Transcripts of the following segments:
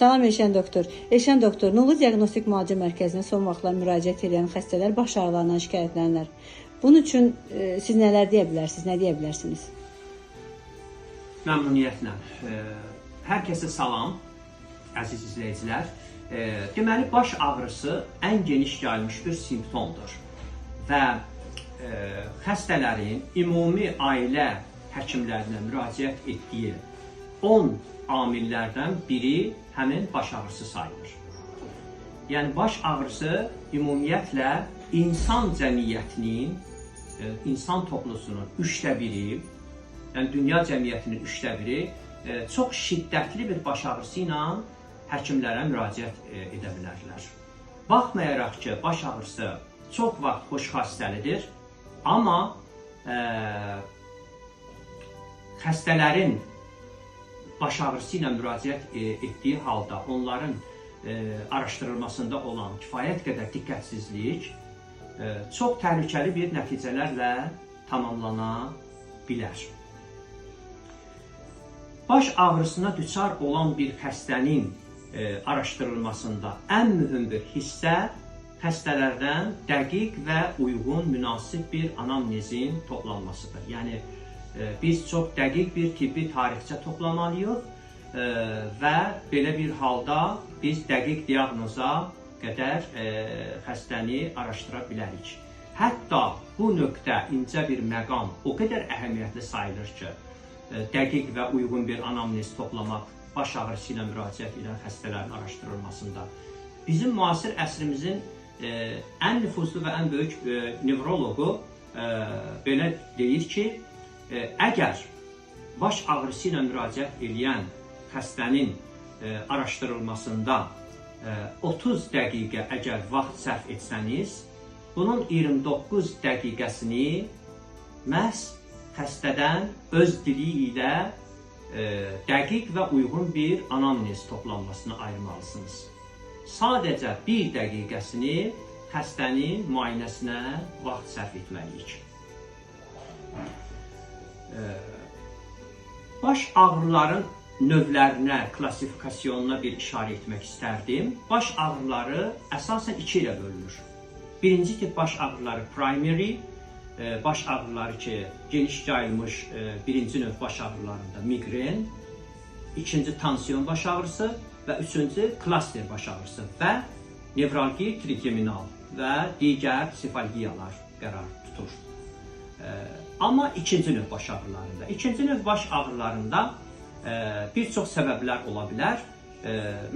Salam Elşən doktor. Elşən doktor, Nolu Diaqnostik Müalicə Mərkəzinə son vaxtlar müraciət edən xəstələr baş ağrılarından şikayətlənirlər. Bunun üçün siz nələr deyə bilərsiniz, nə deyə bilərsiniz? Məmnuniyyətlə. Hər kəsə salam, əziz izləyicilər. Deməli, baş ağrısı ən geniş yayılmış bir simptomdur və xəstələrin ümumi ailə həkimlərinə müraciət etdiyi 10 amillərdən biri həmin baş ağrısı sayılır. Yəni, baş ağrısı ümumiyyətlə insan cəmiyyətinin, insan toplusunun 1/3, yəni dünya cəmiyyətinin 1/3 çox şiddətli bir baş ağrısı ilə həkimlərə müraciət edə bilərlər. Baxmayaraq ki, baş ağrısı çox vaxt xoş xassəlidir, amma xəstələrin baş ağrısı ilə müraciət etdiyi halda onların araşdırılmasında olan kifayət qədər diqqətsizlik çox təhlükəli bir nəticələrlə tamamlana bilər. Baş ağrısına düçar olan bir xəstənin araşdırılmasında ən mühüm bir hissə xəstələrdən dəqiq və uyğun, münasib bir anamnezin toplanmasıdır. Yəni, biz çox dəqiq bir tibbi tarixçə toplamalıyıq və belə bir halda biz dəqiq diaqnoza qədər xəstəni araşdıra bilərik. Hətta bu nöqtə, incə bir məqam o qədər əhəmiyyətli sayılır ki, dəqiq və uyğun bir anamnez toplamaq baş ağrısı ilə müraciət edən xəstələrin araşdırılmasında. Bizim müasir əsrimizin ən nüfuzlu və ən böyük nevroloqu belə deyir ki, əgər baş ağrısı ilə müraciət edən xəstənin araşdırılmasında 30 dəqiqə əgər vaxt sərf etsəniz, bunun 29 dəqiqəsini məhz xəstədən öz dili ilə dəqiq və uyğun bir anamnez toplanmasına ayırmalısınız. Sadəcə 1 dəqiqəsini xəstənin müayinəsinə vaxt sərf etməliyik. Baş ağrıların növlərinə, klassifikasyonuna bir işarə etmək istərdim. Baş ağrıları əsasən 2 ilə bölünür. Birinci tip baş ağrıları primary, baş ağrıları ki, geniş yayılmış birinci növ baş ağrılarında migren, ikinci tansiyon baş ağrısı və üçüncü klaster baş ağrısı və nevralgi trigeminal və digər sefalgiyalar qərar tutur. Amma ikinci növ baş ağrılarında. İkinci növ baş ağrılarında bir çox səbəblər ola bilər.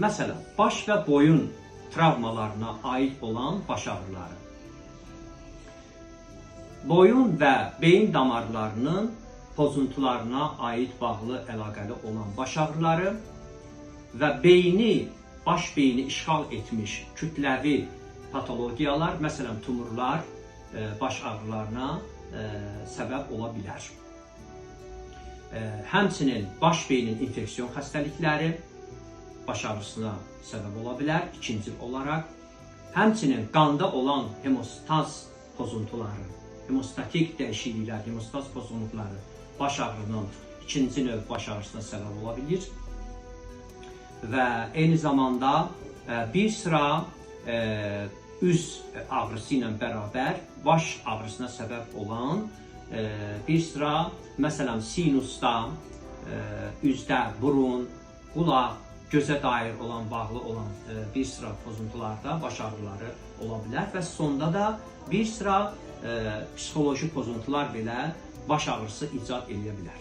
Məsələn, baş və boyun travmalarına aid olan baş ağrıları. Boyun və beyin damarlarının pozuntularına aid bağlı əlaqəli olan baş ağrıları və baş beyni işğal etmiş kütləvi patologiyalar, məsələn, tumorlar baş ağrılarına səbəb ola bilər. Həmçinin baş beynin infeksiyon xəstəlikləri baş ağrısına səbəb ola bilər, ikinci olaraq. Həmçinin qanda olan hemostaz pozuntuları, hemostatik dəyişikliklər, hemostaz pozuntuları baş ağrının ikinci növ baş ağrısına səbəb ola bilir. Və eyni zamanda bir sıra üz ağrısı ilə bərabər baş ağrısına səbəb olan bir sıra, məsələn, sinusda, üzdə, burun, qulaq, gözə dair olan, bağlı olan bir sıra pozuntularda baş ağrıları ola bilər və sonda da bir sıra psixoloji pozuntular belə baş ağrısı icad edə bilər.